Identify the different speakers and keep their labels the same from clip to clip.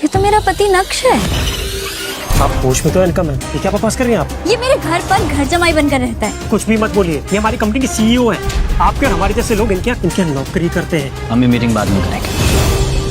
Speaker 1: ये तो मेरा पति नक्श है।
Speaker 2: आप होश में तो इनकम है, ये क्या बकवास कर रही हैं आप?
Speaker 1: ये मेरे घर पर घर जमाई बनकर रहता है।
Speaker 2: कुछ भी मत बोलिए, ये हमारी कंपनी के सीईओ हैं। आपके और हमारे जैसे लोग इनके नौकरी करते हैं।
Speaker 3: हमें मीटिंग बाद में करेंगे।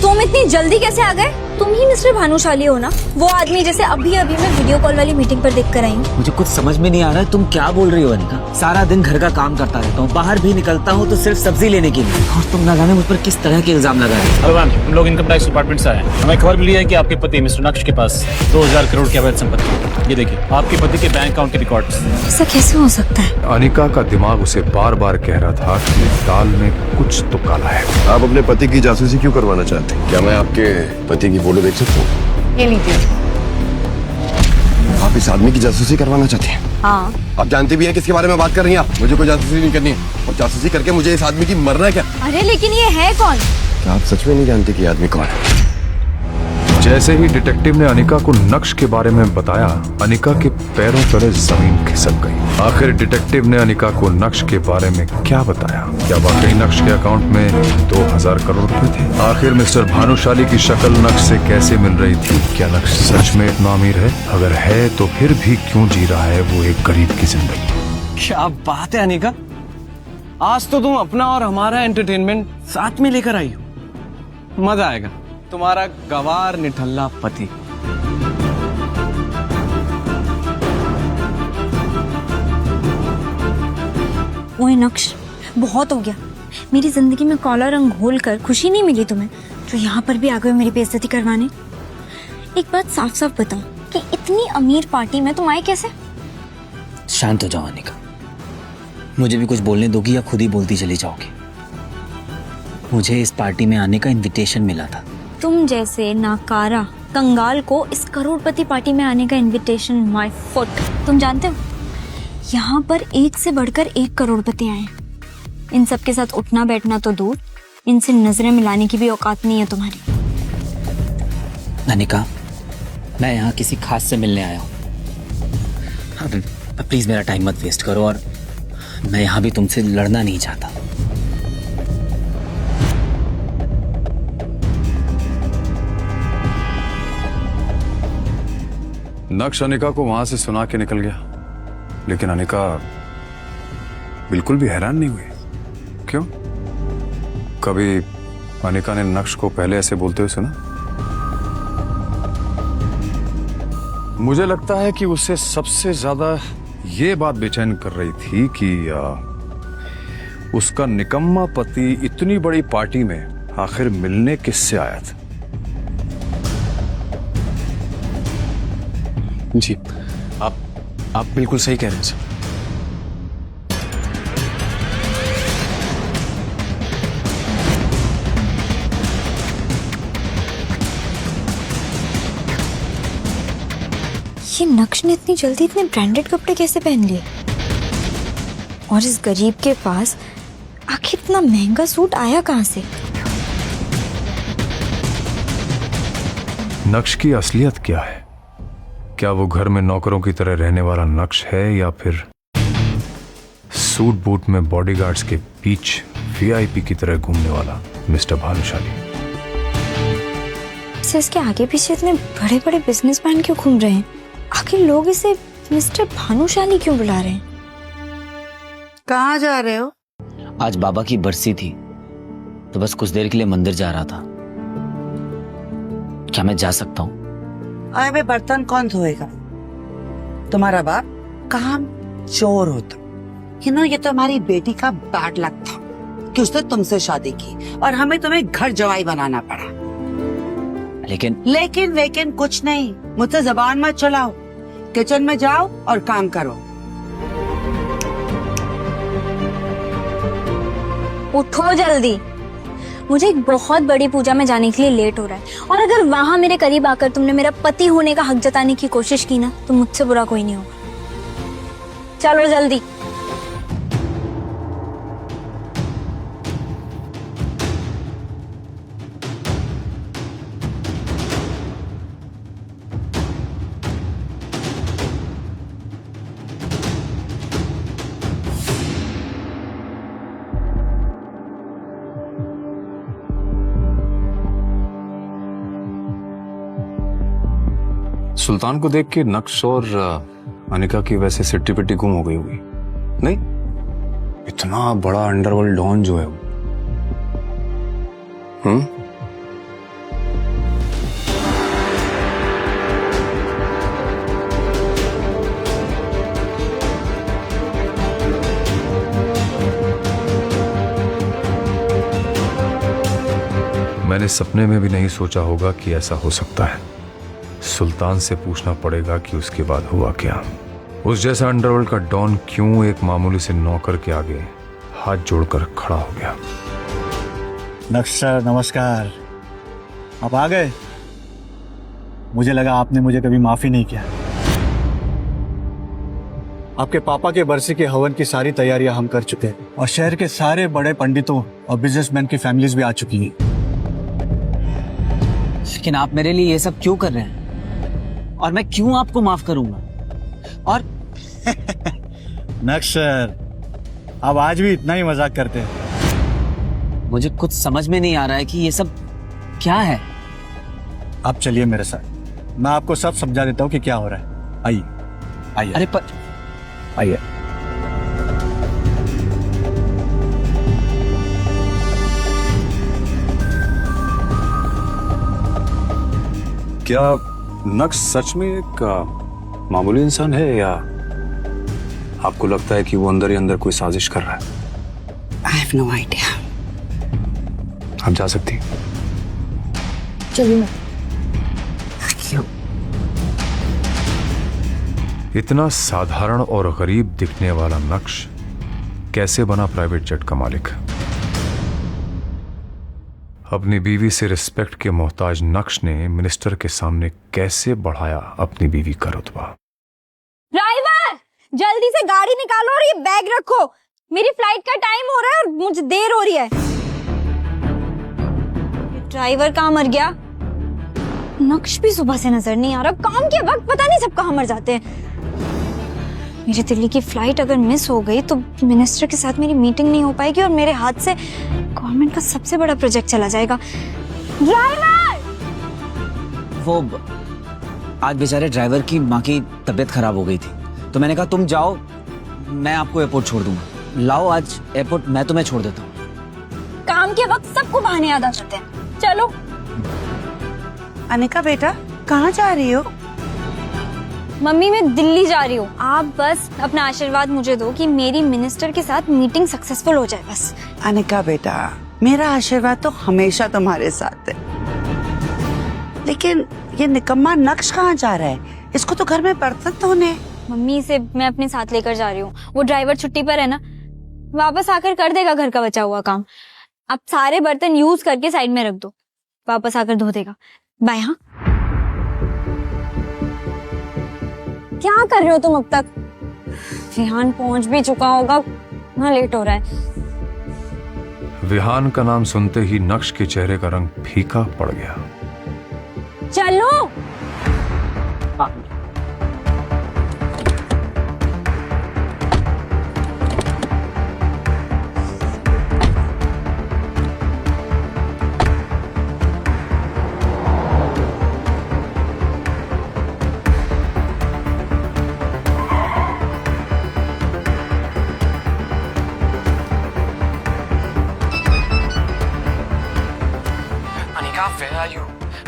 Speaker 1: तुम इतनी जल्दी कैसे आ गए? तुम ही मिस्टर भानुशाली हो ना, वो आदमी जैसे अभी अभी मैं वीडियो कॉल वाली मीटिंग पर देख कर आई हूँ।
Speaker 3: मुझे कुछ समझ में नहीं आ रहा है, तुम क्या बोल रही हो अनिका? सारा दिन घर का काम करता रहता हूँ, बाहर भी निकलता हूँ तो सिर्फ सब्जी लेने के लिए, और तुम ना जाने मुझ पर किस तरह के इल्जाम लगा रहे हो।
Speaker 4: हेलो मैम, हम लोग इनकम टैक्स डिपार्टमेंट से आए हैं। हमें खबर मिली है कि आपके पति मिस्टर नक्श के पास 2000 करोड़ की अवैध संपत्ति है। ये देखिए आपके पति के बैंक अकाउंट के रिकॉर्ड्स।
Speaker 1: ऐसा कैसे हो सकता है?
Speaker 5: अनिका का दिमाग उसे बार बार कह रहा था कि दाल में कुछ तो काला है।
Speaker 6: आप अपने पति की जासूसी क्यों करवाना चाहते हैं? क्या मैं आपके पति की फोटो देख सकता हूँ?
Speaker 1: ये लीजिए।
Speaker 6: आप इस आदमी की जासूसी करवाना चाहती हैं?
Speaker 1: हाँ।
Speaker 6: आप जानते भी हैं किसके बारे में बात कर रही हैं आप? मुझे कोई जासूसी नहीं करनी है, और जासूसी करके मुझे इस आदमी की मरना है क्या?
Speaker 1: अरे लेकिन ये है कौन?
Speaker 6: क्या आप सच में नहीं जानते कि ये आदमी कौन है?
Speaker 5: जैसे ही डिटेक्टिव ने अनिका को नक्श के बारे में बताया, अनिका के पैरों तले जमीन खिसक गई। आखिर डिटेक्टिव ने अनिका को नक्श के बारे में क्या बताया? क्या वाकई नक्श के अकाउंट में 2000 करोड़ रुपए थे? आखिर मिस्टर भानुशाली की शक्ल नक्श से कैसे मिल रही थी? क्या नक्श सच में इतना अमीर है? अगर है तो फिर भी क्यों जी रहा है वो एक गरीब की जिंदगी?
Speaker 7: क्या बात है अनिका, आज तो तुम अपना और हमारा एंटरटेनमेंट साथ में लेकर आई हो। मजा आएगा। तुम्हारा गवार निठल्ला पति।
Speaker 1: ओए नक्श, बहुत हो गया। मेरी जिंदगी में काला रंग घोल कर खुशी नहीं मिली तुम्हें, जो यहाँ पर भी आ गए मेरी बेइज्जती करवाने। एक बात साफ साफ बताओ कि इतनी अमीर पार्टी में तुम आए कैसे?
Speaker 3: शांत हो जाओ अनिका, मुझे भी कुछ बोलने दोगी या खुद ही बोलती चली जाओगी? मुझे इस पार्टी में आने का इनविटेशन मिला था।
Speaker 1: तुम जैसे नाकारा कंगाल को इस करोड़पति पार्टी में आने का इनविटेशन माय फुट। तुम जानते हो यहाँ पर एक से बढ़कर एक करोड़पति आए। इन सब के साथ उठना बैठना तो दूर, इनसे नजरें मिलाने की भी औकात नहीं है तुम्हारी।
Speaker 3: अनिका, मैं यहाँ किसी खास से मिलने आया हूँ। अब प्लीज मेरा टाइम मत वेस्ट करो, और मैं यहाँ भी तुमसे लड़ना नहीं चाहता।
Speaker 5: नक्श अनिका को वहां से सुना के निकल गया, लेकिन अनिका बिल्कुल भी हैरान नहीं हुई। क्यों? कभी अनिका ने नक्श को पहले ऐसे बोलते हुए सुना? मुझे लगता है कि उसे सबसे ज्यादा ये बात बेचैन कर रही थी कि उसका निकम्मा पति इतनी बड़ी पार्टी में आखिर मिलने किससे आया था।
Speaker 7: जी, आप बिल्कुल सही कह रहे हैं सर।
Speaker 1: ये नक्श ने इतनी जल्दी इतने ब्रांडेड कपड़े कैसे पहन लिए? और इस गरीब के पास आखिर इतना महंगा सूट आया कहाँ से?
Speaker 5: नक्श की असलियत क्या है? क्या वो घर में नौकरों की तरह रहने वाला नक्श है, या फिर सूट बूट में बॉडीगार्ड्स के बीच वीआईपी की तरह घूमने वाला मिस्टर भानुशाली?
Speaker 1: इसके आगे पीछे इतने बड़े बड़े बिजनेसमैन क्यों घूम रहे हैं? आखिर लोग इसे मिस्टर भानुशाली क्यों बुला रहे हैं?
Speaker 8: कहाँ जा रहे हो?
Speaker 3: आज बाबा की बरसी थी, तो बस कुछ देर के लिए मंदिर जा रहा था। क्या मैं जा सकता हूँ?
Speaker 8: अरे बे, बर्तन कौन धोएगा? तुम्हारा बाप काम चोर होता। ये तो हमारी बेटी का बैड लक था कि उसने तुमसे शादी की और हमें तुम्हें घर जवाई बनाना पड़ा। लेकिन कुछ नहीं, मुझसे जबान मत चलाओ। किचन में जाओ और काम करो।
Speaker 1: उठो जल्दी, मुझे एक बहुत बड़ी पूजा में जाने के लिए लेट हो रहा है, और अगर वहां मेरे करीब आकर तुमने मेरा पति होने का हक जताने की कोशिश की ना, तो मुझसे बुरा कोई नहीं होगा। चलो जल्दी।
Speaker 5: सुल्तान को देख के नक्श और अनिका की वैसे सिट्टी पिट्टी गुम हो गई होगी, नहीं? इतना बड़ा अंडरवर्ल्ड डॉन जो है वो। मैंने सपने में भी नहीं सोचा होगा कि ऐसा हो सकता है। सुल्तान से पूछना पड़ेगा कि उसके बाद हुआ क्या। उस जैसा अंडरवर्ल्ड का डॉन क्यों एक मामूली से नौकर के आगे हाथ जोड़कर खड़ा हो गया।
Speaker 9: नक्श सर नमस्कार, आप आ गए। मुझे लगा आपने मुझे कभी माफी नहीं किया। आपके पापा के बरसी के हवन की सारी तैयारियां हम कर चुके हैं और शहर के सारे बड़े पंडितों और बिजनेसमैन की फैमिलीज भी आ चुकी हैं।
Speaker 3: लेकिन आप मेरे लिए ये सब क्यों कर रहे हैं और मैं क्यों आपको माफ करूंगा? और
Speaker 9: नक्श सर, आप आज भी इतना ही मजाक करते हैं।
Speaker 3: मुझे कुछ समझ में नहीं आ रहा है कि ये सब क्या है।
Speaker 9: आप चलिए मेरे साथ, मैं आपको सब समझा देता हूँ कि क्या हो रहा है। आइए आइए।
Speaker 3: अरे पर
Speaker 9: आइए।
Speaker 5: क्या नक्श सच में एक मामूली इंसान है या आपको लगता है कि वो अंदर ही अंदर कोई साजिश कर रहा है?
Speaker 8: I have no idea.
Speaker 5: आप जा सकती हैं।
Speaker 1: चलिए।
Speaker 8: क्यों?
Speaker 5: इतना साधारण और गरीब दिखने वाला नक्श कैसे बना प्राइवेट जेट का मालिक? अपनी बीवी से रिस्पेक्ट के मोहताज नक्श ने मिनिस्टर के सामने कैसे बढ़ाया अपनी बीवी का रुतबा?
Speaker 1: ड्राइवर, जल्दी से गाड़ी निकालो और ये बैग रखो। मेरी फ्लाइट का टाइम हो रहा है और मुझे देर हो रही है। ड्राइवर कहाँ मर गया? नक्श भी सुबह से नजर नहीं आ रहा। काम के वक्त पता नहीं सब कहाँ मर जाते हैं। मेरी दिल्ली की फ्लाइट अगर मिस हो गई तो मिनिस्टर के साथ मेरी मीटिंग नहीं हो पाएगी और मेरे हाथ से गवर्नमेंट का सबसे बड़ा प्रोजेक्ट चला जाएगा। ड्राइवर!
Speaker 3: वो आज बेचारे ड्राइवर की माँ की तबीयत खराब हो गई थी, तो मैंने कहा तुम जाओ, मैं आपको एयरपोर्ट छोड़ दूंगा। लाओ आज एयरपोर्ट मैं तुम्हें छोड़ देता हूँ।
Speaker 1: काम के वक्त सबको बहाने याद आ जाते हैं। चलो।
Speaker 8: अनिका बेटा, कहाँ जा रही हो?
Speaker 1: मम्मी मैं दिल्ली जा रही हूँ। आप बस अपना आशीर्वाद मुझे दो कि मेरी मिनिस्टर के साथ मीटिंग सक्सेसफुल हो जाए बस।
Speaker 8: अनिका बेटा, मेरा आशीर्वाद तो हमेशा तुम्हारे साथ है। लेकिन ये निकम्मा नक्श कहाँ जा रहा है? इसको तो घर में बर्तन धोने।
Speaker 1: मम्मी इसे मैं अपने साथ लेकर जा रही हूँ। वो ड्राइवर छुट्टी पर है ना, वापस आकर कर देगा घर का बचा हुआ काम। आप सारे बर्तन यूज करके साइड में रख दो, वापस आकर धो देगा। बाय। हाँ, क्या कर रहे हो तुम अब तक? विहान पहुंच भी चुका होगा, वहाँ लेट हो रहा है।
Speaker 5: विहान का नाम सुनते ही नक्श के चेहरे का रंग फीका पड़ गया।
Speaker 1: चलो।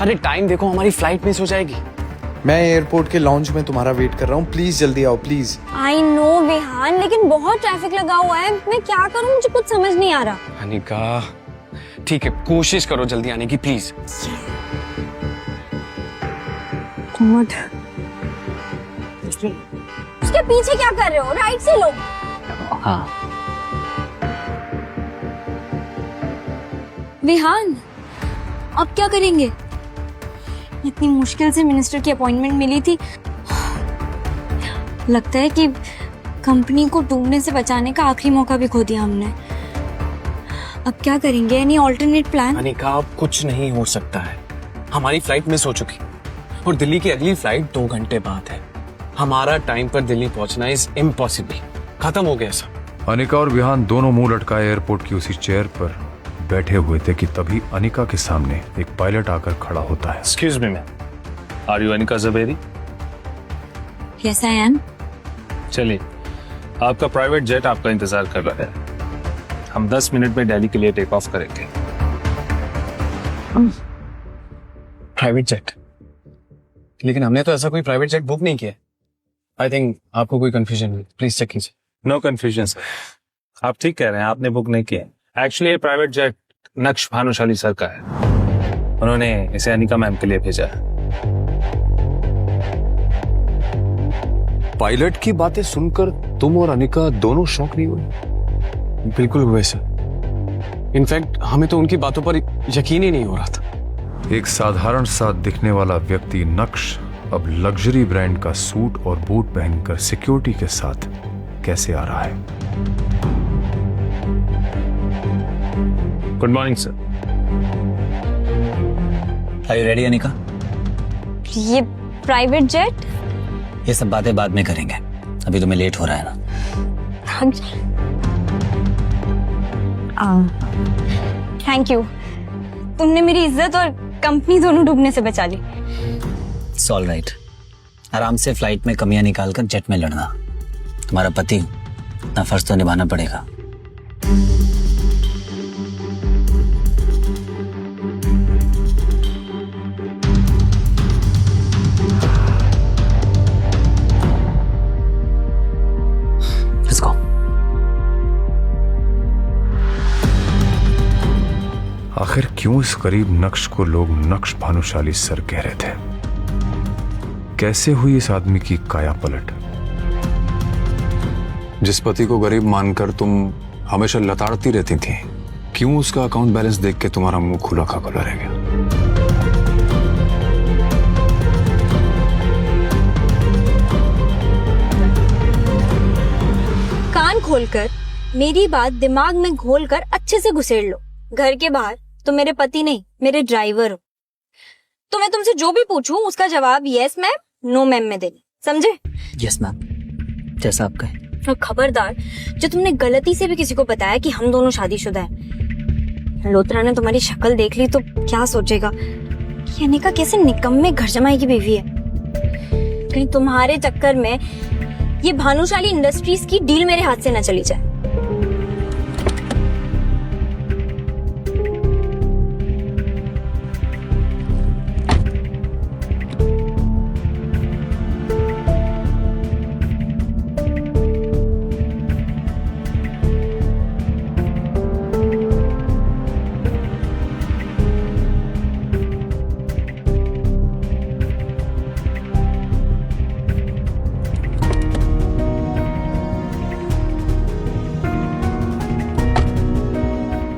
Speaker 7: अरे टाइम देखो, हमारी फ्लाइट मिस हो जाएगी।
Speaker 10: मैं एयरपोर्ट के लॉन्च में तुम्हारा वेट कर रहा हूँ, प्लीज जल्दी आओ प्लीज।
Speaker 1: आई नो विहान, लेकिन बहुत ट्रैफिक लगा हुआ है। मैं क्या करूँ, मुझे कुछ समझ नहीं आ रहा।
Speaker 7: अनिका ठीक है, कोशिश करो जल्दी आने की प्लीज।
Speaker 1: उसके पीछे क्या कर रहे हो? राइट से लो।
Speaker 3: हाँ
Speaker 1: विहान, अब क्या करेंगे? इतनी मुश्किल से मिनिस्टर की अपॉइंटमेंट मिली थी। लगता है कि कंपनी को डूबने से बचाने का आखिरी मौका भी खो दिया हमने। अब क्या करेंगे? Any alternate plan?
Speaker 7: अनिका अब कुछ नहीं हो सकता है। हमारी फ्लाइट मिस हो चुकी और दिल्ली की अगली फ्लाइट 2 घंटे बाद है। हमारा टाइम पर दिल्ली पहुंचना इज इम्पॉसिबल। खत्म हो गया सब।
Speaker 5: अनिका और विहान दोनों मुंह लटकाए एयरपोर्ट की उसी चेयर पर बैठे हुए थे कि तभी अनिका के सामने एक पायलट आकर खड़ा होता है।
Speaker 4: Excuse me ma'am, are you Anika Jaberi?
Speaker 1: Yes I am.
Speaker 4: चलिए, आपका प्राइवेट जेट आपका इंतजार कर रहा है। हम 10 मिनट में दिल्ली के लिए टेक ऑफ करेंगे।
Speaker 7: Private jet? लेकिन हमने तो ऐसा कोई प्राइवेट जेट बुक नहीं किया। आई थिंक आपको कोई कंफ्यूजन है, प्लीज चेक कीजिए।
Speaker 4: नो कंफ्यूजन सर, आप ठीक कह रहे हैं, आपने बुक नहीं किया। एक्चुअली ये प्राइवेट जेट नक्श भानुशाली सर का है, उन्होंने इसे अनिका मैम के लिए भेजा है।
Speaker 6: पायलट की बातें सुनकर तुम और अनिका दोनों शॉक नहीं हुए?
Speaker 7: बिल्कुल हुए सर। इनफैक्ट हमें तो उनकी बातों पर यकीन ही नहीं हो रहा था।
Speaker 5: एक साधारण सा दिखने वाला व्यक्ति नक्श अब लग्जरी ब्रांड का सूट और बूट पहनकर सिक्योरिटी के साथ कैसे आ रहा है?
Speaker 4: Good morning sir.
Speaker 3: Are you ready Anika?
Speaker 1: ये प्राइवेट जेट?
Speaker 3: ये सब बातें बाद में करेंगे, अभी तुम्हें लेट हो रहा है ना।
Speaker 1: थैंक यू, तुमने मेरी इज्जत और कंपनी दोनों डूबने से बचा ली।
Speaker 3: इट्स ऑल राइट, आराम से फ्लाइट में कमियां निकालकर जेट में लड़ना। तुम्हारा पति हूं, अपना फर्ज तो निभाना पड़ेगा। Let's go.
Speaker 5: आखिर क्यों इस गरीब नक्श को लोग नक्श भानुशाली सर कह रहे थे? कैसे हुई इस आदमी की काया पलट?
Speaker 6: जिस पति को गरीब मानकर तुम हमेशा लताड़ती रहती थी, क्यों उसका अकाउंट बैलेंस देख के तुम्हारा मुंह खुला का खुला रह गया?
Speaker 1: कान खोलकर मेरी बात दिमाग में घोलकर अच्छे से घुसेड़ लो। घर के बाहर तो मेरे पति नहीं, मेरे ड्राइवर हो। तो मैं तुमसे जो भी पूछूं उसका जवाब यस मैम, नो मैम में देना, समझे?
Speaker 3: यस मैम, जैसा आप कहें।
Speaker 1: और खबरदार, जो तुमने गलती से भी किसी को बताया कि हम दोनों शादीशुदा हैं, मल्होत्रा ने तुम्हारी शक्ल देख ली तो क्या सोचेगा कि अनिका कैसे निकम्मे घर जमाई की बीवी है। कहीं तुम्हारे चक्कर में ये भानुशाली इंडस्ट्रीज की डील मेरे हाथ से न चली जाए।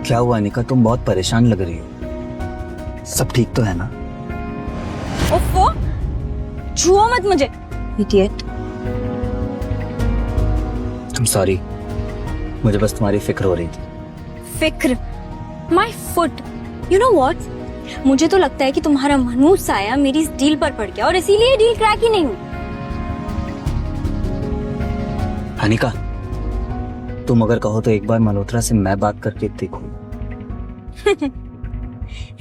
Speaker 3: क्या हुआ अनिका, तुम बहुत परेशान लग रही हो। सब ठीक तो है ना?
Speaker 1: ओफो, छुओ मत मुझे, इडियट।
Speaker 3: I'm सॉरी, मुझे बस तुम्हारी फिक्र हो रही थी।
Speaker 1: फिक्र? My foot. You know what, मुझे तो लगता है कि तुम्हारा मनूस साया मेरी इस डील पर पड़ गया और इसीलिए डील क्रैक ही नहीं हुई।
Speaker 3: अनिका, तुम अगर कहो तो एक बार मल्होत्रा से मैं बात करके देखूं।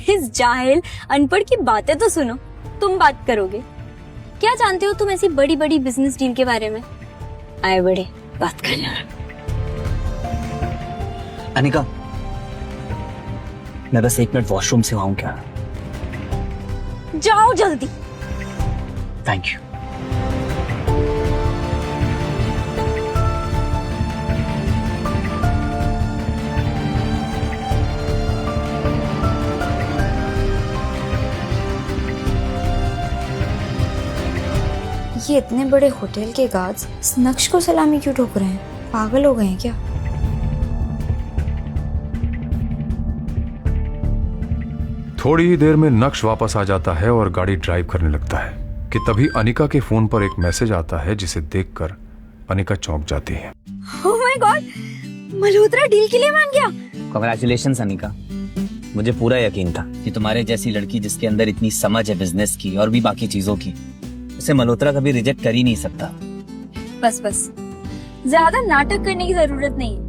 Speaker 1: इस जाहिल अनपढ़ की बातें तो सुनो, तुम बात करोगे? क्या जानते हो तुम ऐसी बड़ी बड़ी बिजनेस डील के बारे में? आए बड़े बात करना।
Speaker 3: अनिका, मैं बस 1 मिनट वॉशरूम से आऊं क्या?
Speaker 1: जाओ जल्दी।
Speaker 3: Thank you.
Speaker 1: ये इतने बड़े होटल के गार्ड्स इस नक्श को सलामी क्यों ठोक रहे हैं? पागल हो गए हैं क्या?
Speaker 5: थोड़ी ही देर में नक्श वापस आ जाता है और गाड़ी ड्राइव करने लगता है कि तभी अनिका के फोन पर एक मैसेज आता है जिसे देखकर अनिका चौंक जाती है।
Speaker 1: Oh my God, Malhotra deal के लिए मान गया।
Speaker 3: कांग्रेचुलेशंस अनिका, मुझे पूरा यकीन था कि तुम्हारे जैसी लड़की जिसके अंदर इतनी समझ है बिजनेस की और भी बाकी चीजों की, उसे मल्होत्रा कभी रिजेक्ट कर ही नहीं सकता।
Speaker 1: बस बस, ज्यादा नाटक करने की जरूरत नहीं है।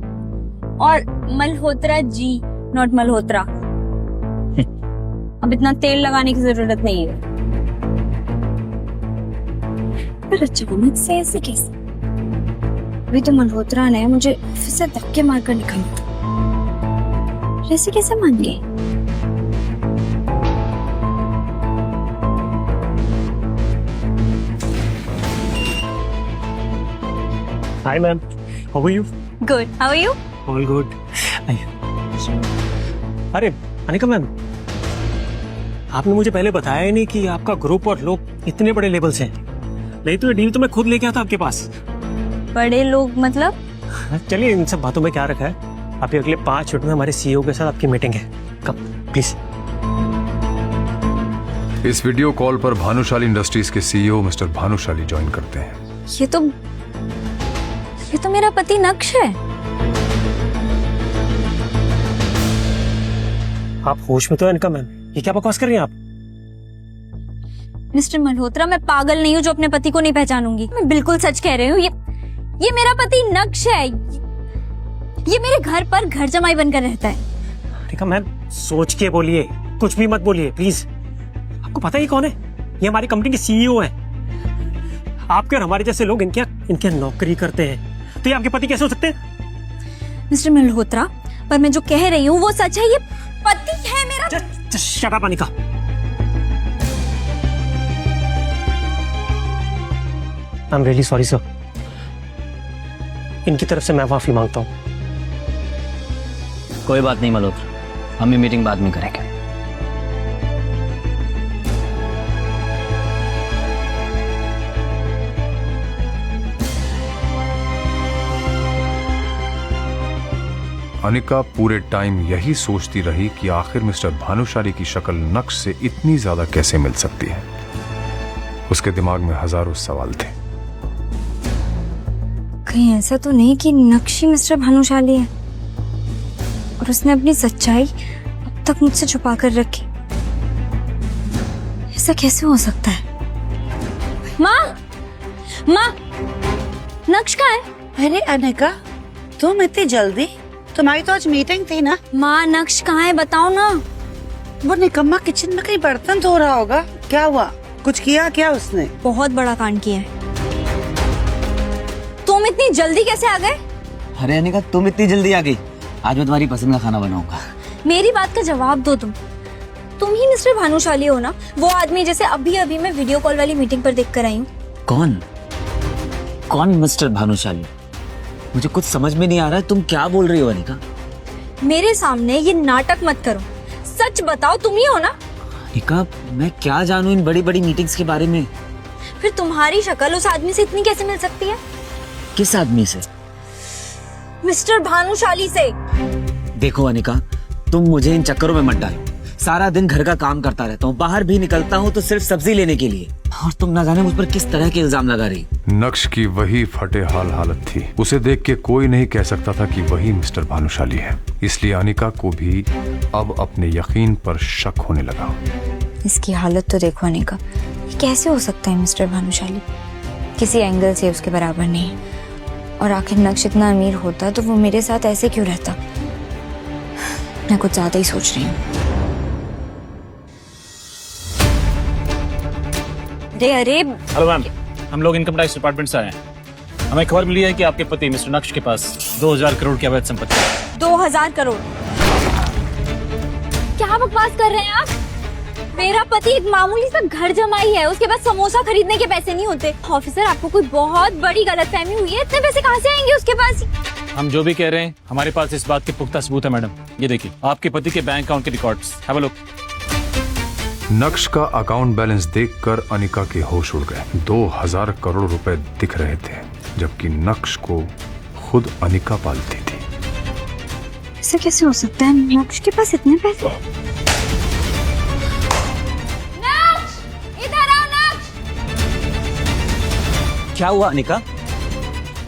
Speaker 1: और मल्होत्रा जी, नॉट मल्होत्रा। अब इतना तेल लगाने की जरूरत नहीं है। पर अचानक से ऐसे कैसे? अभी तो मल्होत्रा ने मुझे ऑफिस से धक्के मारकर निकाला था, ऐसे कैसे मान गए?
Speaker 2: Hi ma'am, how are you?
Speaker 1: Good, how are you?
Speaker 2: All good. अरे अनिका मैम, आपने मुझे पहले बताया ही नहीं कि आपका ग्रुप और लोग इतने बड़े लेवल से हैं। नहीं तो ये डील तो मैं खुद लेके आता आपके पास।
Speaker 1: बड़े लोग मतलब?
Speaker 2: चलिए इन सब बातों में क्या रखा है, अभी अगले 5 मिनट में हमारे सीईओ के साथ आपकी मीटिंग है। कब प्लीज।
Speaker 5: इस वीडियो कॉल पर भानुशाली इंडस्ट्रीज के सीईओ मिस्टर भानुशाली ज्वाइन करते हैं।
Speaker 1: ये तो मेरा पति नक्श है।
Speaker 2: आप होश में तो है अनिका मैम, ये क्या बकवास कर रही हैं आप?
Speaker 1: मिस्टर मल्होत्रा, मैं पागल नहीं हूँ जो अपने पति को नहीं पहचानूंगी। मैं बिल्कुल सच कह रही हूँ। ये मेरा पति नक्श है। ये मेरे घर पर घर जमाई बनकर रहता है।
Speaker 2: अनिका मैम, सोच के बोलिए, कुछ भी मत बोलिए प्लीज। आपको पता ही कौन है? ये हमारी कंपनी के सीईओ है। आपके और हमारे जैसे लोग इनके नौकरी करते हैं, तो ये आपके पति कैसे हो सकते हैं?
Speaker 1: मिस्टर मल्होत्रा, पर मैं जो कह रही हूँ वो सच है। ये पति है मेरा।
Speaker 2: Just shut up, Anika. I am really sorry sir. इनकी तरफ से मैं माफी मांगता हूँ।
Speaker 3: कोई बात नहीं मल्होत्रा, हम ये मीटिंग बाद में करेंगे।
Speaker 5: अनिका पूरे टाइम यही सोचती रही कि आखिर मिस्टर भानुशाली की शक्ल नक्श से इतनी ज्यादा कैसे मिल सकती है। उसके दिमाग में हजारों सवाल थे।
Speaker 1: कहीं ऐसा तो नहीं कि नक्श ही मिस्टर भानुशाली है और उसने अपनी सच्चाई अब तक मुझसे छुपा कर रखी? ऐसा कैसे हो सकता है? माँ, नक्श कहाँ है?
Speaker 8: अरे अनिका, तुम इतनी जल्दी? तुम्हारी तो आज मीटिंग थी ना।
Speaker 1: माँ, नक्श कहाँ है बताओ ना।
Speaker 8: वो निकम्मा किचन में कहीं बर्तन धो रहा होगा। क्या हुआ? कुछ किया क्या उसने?
Speaker 1: बहुत बड़ा कांड किया है। तुम इतनी जल्दी कैसे आ गए?
Speaker 3: अरे अनिका, तुम इतनी जल्दी आ गई? आज मैं तुम्हारी पसंद का खाना बनाऊंगा।
Speaker 1: मेरी बात का जवाब दो। तुम ही मिस्टर भानुशाली हो ना? वो आदमी जैसे अभी मैं वीडियो कॉल वाली मीटिंग पर देख कर आई हूँ।
Speaker 3: कौन मिस्टर भानुशाली? मुझे कुछ समझ में नहीं आ रहा है, तुम क्या बोल रही हो अनिका?
Speaker 1: मेरे सामने ये नाटक मत करो, सच बताओ, तुम ही हो ना?
Speaker 3: अनिका, मैं क्या जानूं इन बड़ी बड़ी मीटिंग्स के बारे में।
Speaker 1: फिर तुम्हारी शक्ल उस आदमी से इतनी कैसे मिल सकती है?
Speaker 3: किस आदमी से?
Speaker 1: मिस्टर भानुशाली से।
Speaker 3: देखो अनिका, तुम मुझे इन चक्करों में मत डालो। सारा दिन घर का काम करता रहता हूँ, बाहर भी निकलता हूँ तो सिर्फ सब्जी लेने के लिए, और तुम ना जाने मुझ पर किस तरह के इल्जाम लगा रही।
Speaker 5: नक्श की वही फटे हाल हालत थी। उसे देख के कोई नहीं कह सकता था कि वही मिस्टर भानुशाली है। इसलिए अनिका को भी अब अपने यकीन पर शक होने लगा।
Speaker 1: इसकी हालत तो देखो अनिका, ये कैसे हो सकता है मिस्टर भानुशाली? किसी एंगल से उसके बराबर नहीं। और आखिर नक्श इतना अमीर होता तो वो मेरे साथ ऐसे क्यों रहता? मैं कुछ ज्यादा ही सोच रही हूँ। अरे
Speaker 11: हेलो मैम, हम लोग इनकम टैक्स डिपार्टमेंट से आए हैं। हमें खबर मिली है कि आपके पति मिस्टर नक्श के पास 2000 करोड़ की अवैध संपत्ति है।
Speaker 1: 2000 करोड़? क्या बकवास कर रहे हैं आप? मेरा पति एक मामूली सा घर जमाई है, उसके पास समोसा खरीदने के पैसे नहीं होते। ऑफिसर, आपको कोई बहुत बड़ी गलतफहमी हुई है। इतने पैसे कहाँ से आएंगे उसके पास?
Speaker 11: हम जो भी कह रहे हैं, हमारे पास इस बात के पुख्ता सबूत है मैडम। ये देखिए, आपके पति के बैंक अकाउंट के रिकॉर्ड्स। Have a look.
Speaker 5: नक्श का अकाउंट बैलेंस देखकर अनिका के होश उड़ गए। 2000 करोड़ रुपए दिख रहे थे, जबकि नक्श को खुद अनिका पालती थी।
Speaker 1: ऐसा कैसे हो सकता है? नक्श के पास इतने पैसे? नक्श, इधर आओ नक्श।
Speaker 3: क्या हुआ अनिका?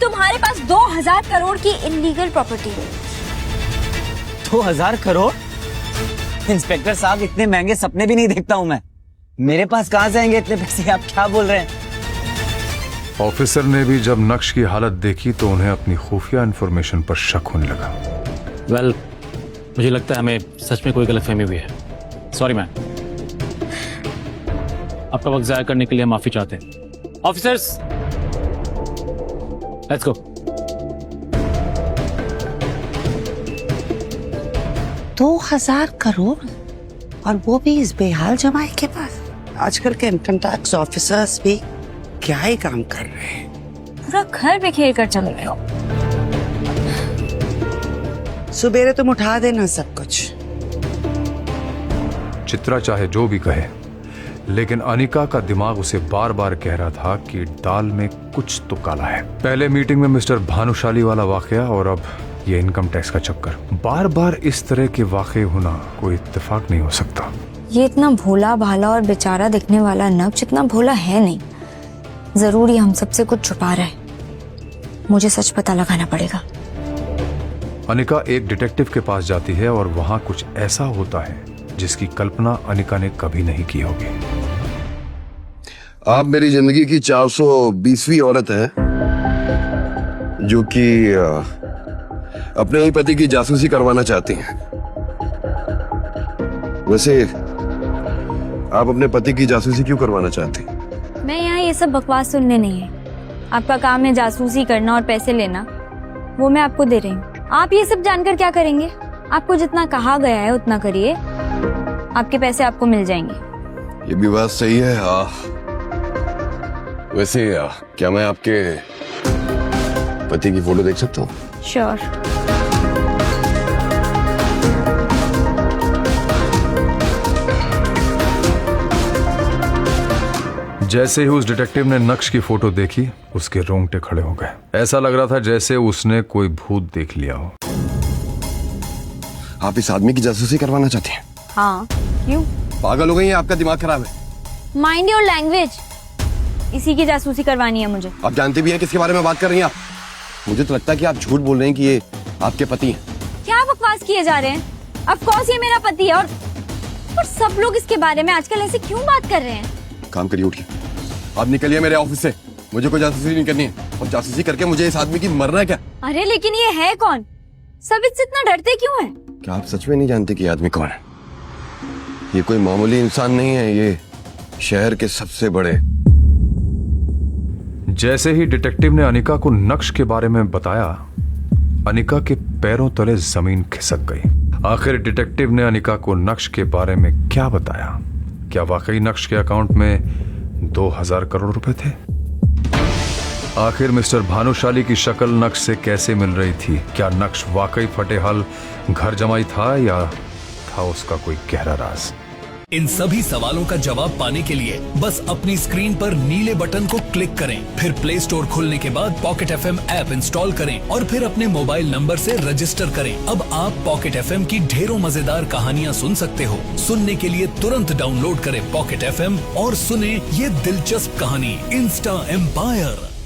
Speaker 1: तुम्हारे पास 2000 करोड़ की इलीगल प्रॉपर्टी है।
Speaker 3: 2000 करोड़? इंस्पेक्टर साहब, इतने महंगे सपने भी नहीं देखता हूँ मैं। मेरे पास कहाँ से आएंगे इतने पैसे? आप क्या बोल रहे हैं?
Speaker 5: ऑफिसर ने भी जब नक्श की हालत देखी तो उन्हें अपनी खुफिया इंफॉर्मेशन पर शक होने लगा।
Speaker 11: वेल, मुझे लगता है हमें सच में कोई गलतफहमी हुई है। Sorry ma'am. आपका वक्त जाया करने के लिए माफी चाहते हैं। Officers, let's go.
Speaker 8: 2000 करोड़, और वो भी इस बेहाल जमाई के पास। आजकल के इनकम टैक्स ऑफिसर्स भी क्या ही काम कर रहे हैं।
Speaker 1: पूरा घर बिखेर कर चल रहे हो।
Speaker 8: सुबेरे तुम उठा देना सब कुछ।
Speaker 5: चित्रा चाहे जो भी कहे, लेकिन अनिका का दिमाग उसे बार बार कह रहा था कि दाल में कुछ तो काला है। पहले मीटिंग में मिस्टर भानुशाली वाला वाकया, और अब ये इनकम टैक्स का चक्कर। बार बार इस तरह के वाकये होना कोई इत्तेफाक नहीं हो सकता।
Speaker 1: ये इतना भोला भाला और बेचारा दिखने वाला नक्श इतना भोला है नहीं। जरूर ये हम सबसे कुछ छुपा रहा है। मुझे सच पता लगाना पड़ेगा।
Speaker 5: अनिका एक डिटेक्टिव के पास जाती है और वहां कुछ ऐसा होता है जिसकी कल्पना अनिका ने कभी नहीं की होगी।
Speaker 12: आप मेरी जिंदगी की 420वीं औरत है जो कि अपने ही पति की जासूसी करवाना चाहती हैं। वैसे आप अपने पति की जासूसी क्यों करवाना चाहती हैं?
Speaker 1: मैं यहाँ ये सब बकवास सुनने नहीं है। आपका काम है जासूसी करना और पैसे लेना, वो मैं आपको दे रही हूँ। आप ये सब जानकर क्या करेंगे? आपको जितना कहा गया है उतना करिए, आपके पैसे आपको मिल जाएंगे।
Speaker 12: ये भी बात सही है। वैसे क्या मैं आपके पति की फोटो देख सकता हूँ?
Speaker 1: श्योर।
Speaker 5: जैसे ही उस डिटेक्टिव ने नक्श की फोटो देखी, उसके रोंगटे खड़े हो गए। ऐसा लग रहा था जैसे उसने कोई भूत देख लिया हो।
Speaker 12: आप इस आदमी की जासूसी करवाना चाहती हैं?
Speaker 1: हाँ, क्यों?
Speaker 12: पागल हो गई हैं? आपका दिमाग खराब है।
Speaker 1: Mind your language. इसी की जासूसी करवानी है मुझे।
Speaker 12: आप जानते भी हैं किसके बारे में बात कर रही हैं आप? मुझे तो लगता है कि आप झूठ बोल रहे हैं कि ये आपके पति हैं।
Speaker 1: क्या बकवास किए जा रहे हैं? ऑफ कोर्स ये मेरा पति है, और सब लोग इसके बारे में आजकल ऐसे क्यों बात कर रहे हैं?
Speaker 12: काम करिए, उठिए। आप निकलिए मेरे ऑफिस से। मुझे कोई जासूसी नहीं करनी है, और जासूसी करके मुझे इस आदमी की मरना है क्या?
Speaker 1: अरे लेकिन ये है कौन? सब इससे इतना डरते क्यों हैं?
Speaker 12: क्या आप सच में नहीं जानते कि ये आदमी कौन है? ये कोई मामूली इंसान नहीं है, ये शहर के सबसे बड़े।
Speaker 5: जैसे ही डिटेक्टिव ने अनिका को नक्श के बारे में बताया, अनिका के पैरों तले जमीन खिसक गई। आखिर डिटेक्टिव ने अनिका को नक्श के बारे में क्या बताया? क्या वाकई नक्श के अकाउंट में 2000 करोड़ रुपए थे? आखिर मिस्टर भानुशाली की शक्ल नक्श से कैसे मिल रही थी? क्या नक्श वाकई फटेहाल घर जमाई था, या था उसका कोई गहरा राज?
Speaker 13: इन सभी सवालों का जवाब पाने के लिए बस अपनी स्क्रीन पर नीले बटन को क्लिक करें, फिर प्ले स्टोर खुलने के बाद पॉकेट FM ऐप इंस्टॉल करें और फिर अपने मोबाइल नंबर से रजिस्टर करें। अब आप पॉकेट FM की ढेरों मजेदार कहानियां सुन सकते हो। सुनने के लिए तुरंत डाउनलोड करें पॉकेट FM और सुने ये दिलचस्प कहानी इंस्टा एम्पायर।